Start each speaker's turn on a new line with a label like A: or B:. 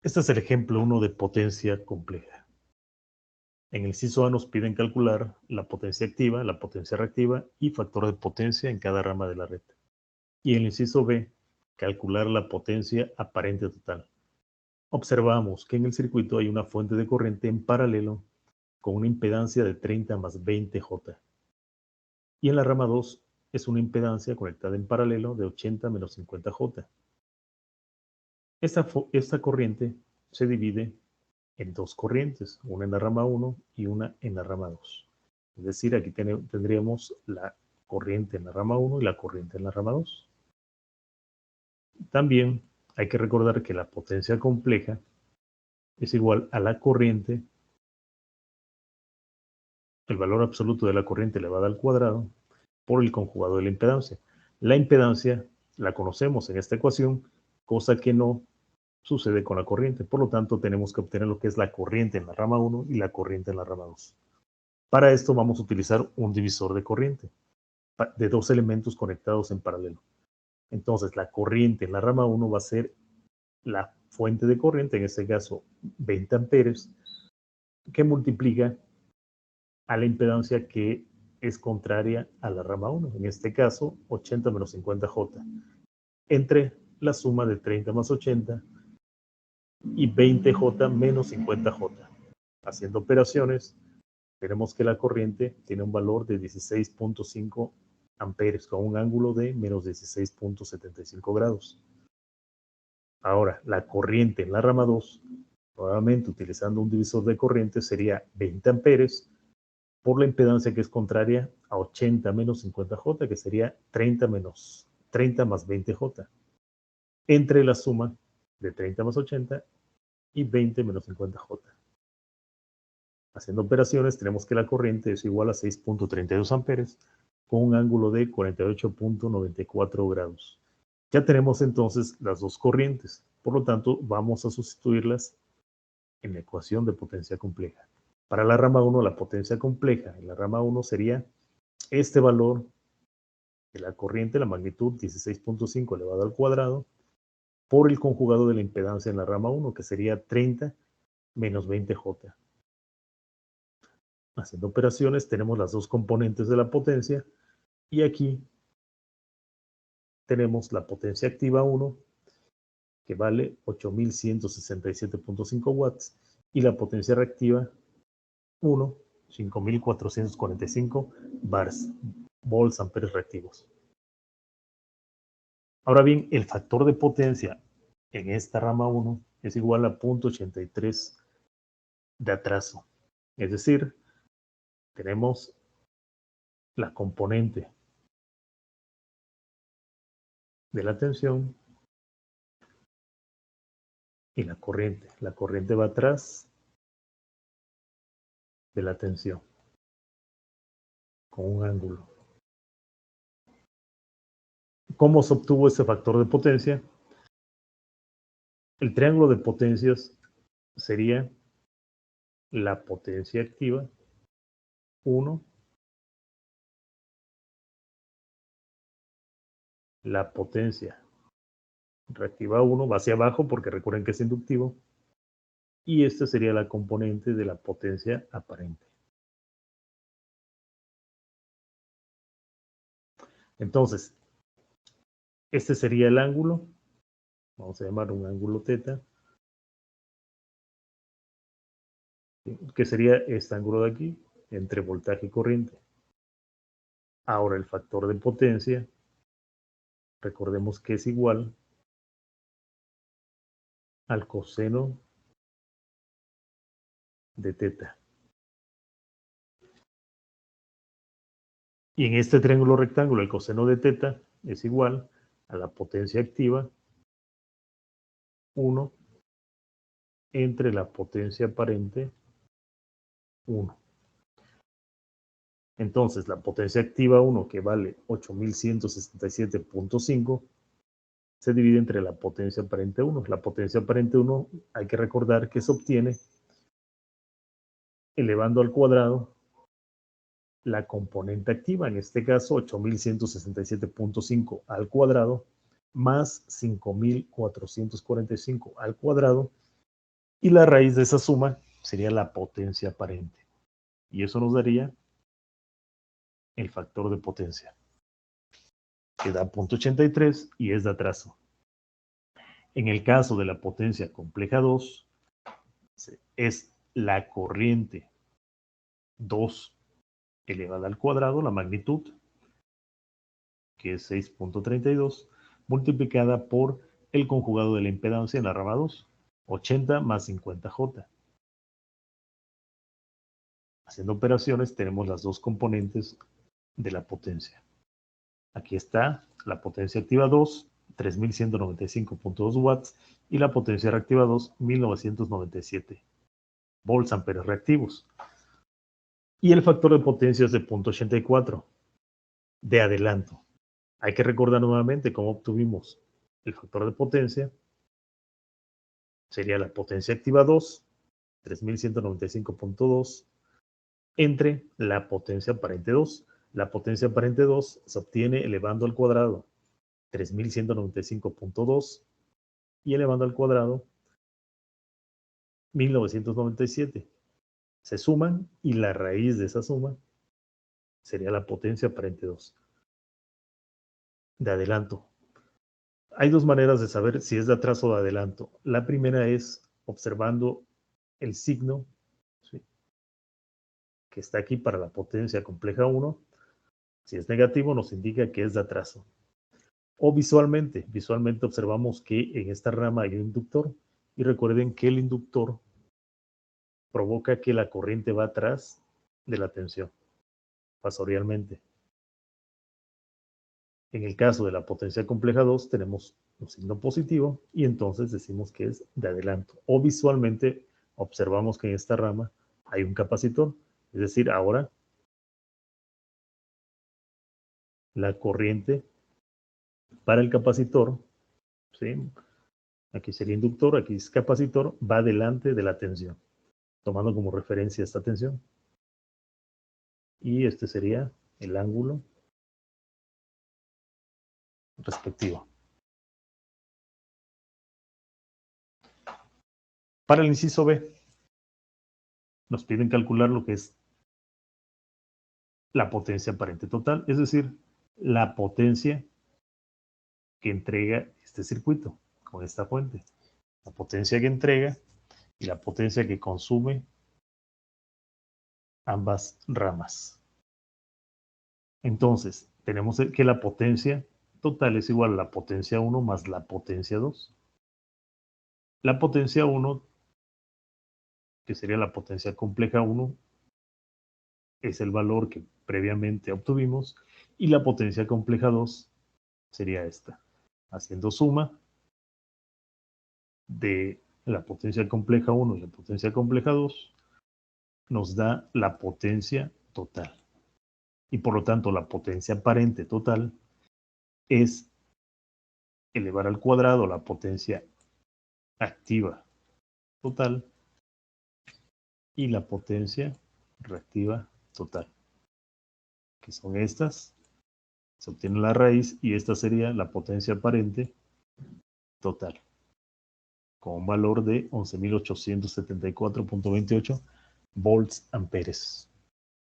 A: Este es el ejemplo 1 de potencia compleja. En el inciso A nos piden calcular la potencia activa, la potencia reactiva y factor de potencia en cada rama de la red. Y en el inciso B, calcular la potencia aparente total. Observamos que en el circuito hay una fuente de corriente en paralelo con una impedancia de 30 más 20J. Y en la rama 2 es una impedancia conectada en paralelo de 80 menos 50J. Esta corriente se divide en dos corrientes, una en la rama 1 y una en la rama 2. Es decir, aquí tendríamos la corriente en la rama 1 y la corriente en la rama 2. También hay que recordar que la potencia compleja es igual a la corriente, el valor absoluto de la corriente elevada al cuadrado, por el conjugado de la impedancia. La impedancia la conocemos en esta ecuación, cosa que no sucede con la corriente. Por lo tanto, tenemos que obtener lo que es la corriente en la rama 1 y la corriente en la rama 2. Para esto vamos a utilizar un divisor de corriente de dos elementos conectados en paralelo. Entonces, la corriente en la rama 1 va a ser la fuente de corriente, en este caso 20 amperes, que multiplica a la impedancia que es contraria a la rama 1, en este caso 80 menos 50J, entre la suma de 30 más 80 y 20J menos 50J. Haciendo operaciones, tenemos que la corriente tiene un valor de 16.5 amperes con un ángulo de menos 16.75 grados. Ahora, la corriente en la rama 2, nuevamente utilizando un divisor de corriente, sería 20 amperes por la impedancia que es contraria a 80 menos 50J, que sería 30 más 20J, entre la suma de 30 más 80 y 20 menos 50J. Haciendo operaciones, tenemos que la corriente es igual a 6.32 amperes con un ángulo de 48.94 grados. Ya tenemos entonces las dos corrientes, por lo tanto vamos a sustituirlas en la ecuación de potencia compleja. Para la rama 1, la potencia compleja en la rama 1 sería este valor de la corriente, la magnitud 16.5 elevado al cuadrado, por el conjugado de la impedancia en la rama 1, que sería 30 menos 20J. Haciendo operaciones, tenemos las dos componentes de la potencia, y aquí tenemos la potencia activa 1, que vale 8.167.5 watts, y la potencia reactiva 1, 5.445 volts amperes reactivos. Ahora bien, el factor de potencia en esta rama 1 es igual a 0.83 de atraso. Es decir, tenemos la componente de la tensión y la corriente. La corriente va atrás de la tensión con un ángulo. ¿Cómo se obtuvo ese factor de potencia? El triángulo de potencias sería la potencia activa 1, la potencia reactiva 1, va hacia abajo porque recuerden que es inductivo, y esta sería la componente de la potencia aparente. Entonces, este sería el ángulo, vamos a llamar un ángulo θ, que sería este ángulo de aquí, entre voltaje y corriente. Ahora el factor de potencia, recordemos que es igual al coseno de θ. Y en este triángulo rectángulo, el coseno de θ es igual a la potencia activa 1 entre la potencia aparente 1. Entonces, la potencia activa 1, que vale 8.167.5, se divide entre la potencia aparente 1. La potencia aparente 1 hay que recordar que se obtiene elevando al cuadrado la componente activa, en este caso 8.167.5 al cuadrado, más 5.445 al cuadrado, Y la raíz de esa suma sería la potencia aparente. Y eso nos daría el factor de potencia, que da 0.83 y es de atraso. En el caso de la potencia compleja 2, es la corriente 2 elevada al cuadrado, la magnitud, que es 6.32, multiplicada por el conjugado de la impedancia en la rama 2, 80 más 50J. Haciendo operaciones tenemos las dos componentes de la potencia. Aquí está la potencia activa 2, 3195.2 watts, y la potencia reactiva 2, 1997 volts amperes reactivos. Y el factor de potencia es de 0.84 de adelanto. Hay que recordar nuevamente cómo obtuvimos el factor de potencia. Sería la potencia activa 2, 3195.2, entre la potencia aparente 2. La potencia aparente 2 se obtiene elevando al cuadrado 3195.2 y elevando al cuadrado 1997. Se suman y la raíz de esa suma sería la potencia aparente 2. De adelanto. Hay dos maneras de saber si es de atraso o de adelanto. La primera es observando el signo, ¿sí?, que está aquí para la potencia compleja 1. Si es negativo, nos indica que es de atraso. O visualmente observamos que en esta rama hay un inductor, y recuerden que el inductor provoca que la corriente va atrás de la tensión, fasorialmente. En el caso de la potencia compleja 2 tenemos un signo positivo y entonces decimos que es de adelanto. O visualmente observamos que en esta rama hay un capacitor, es decir, ahora la corriente para el capacitor, ¿sí?, aquí sería inductor, aquí es capacitor, va delante de la tensión, tomando como referencia esta tensión. Y este sería el ángulo respectivo. Para el inciso B, nos piden calcular lo que es la potencia aparente total, es decir, la potencia que entrega este circuito con esta fuente. La potencia que entrega y la potencia que consume ambas ramas. Entonces, tenemos que la potencia total es igual a la potencia 1 más la potencia 2. La potencia 1, que sería la potencia compleja 1, es el valor que previamente obtuvimos, y la potencia compleja 2 sería esta. Haciendo suma de la potencia compleja 1 y la potencia compleja 2, nos da la potencia total. Y por lo tanto, la potencia aparente total es elevar al cuadrado la potencia activa total y la potencia reactiva total, que son estas. Se obtiene la raíz y esta sería la potencia aparente total, con un valor de 11.874.28 volts amperes.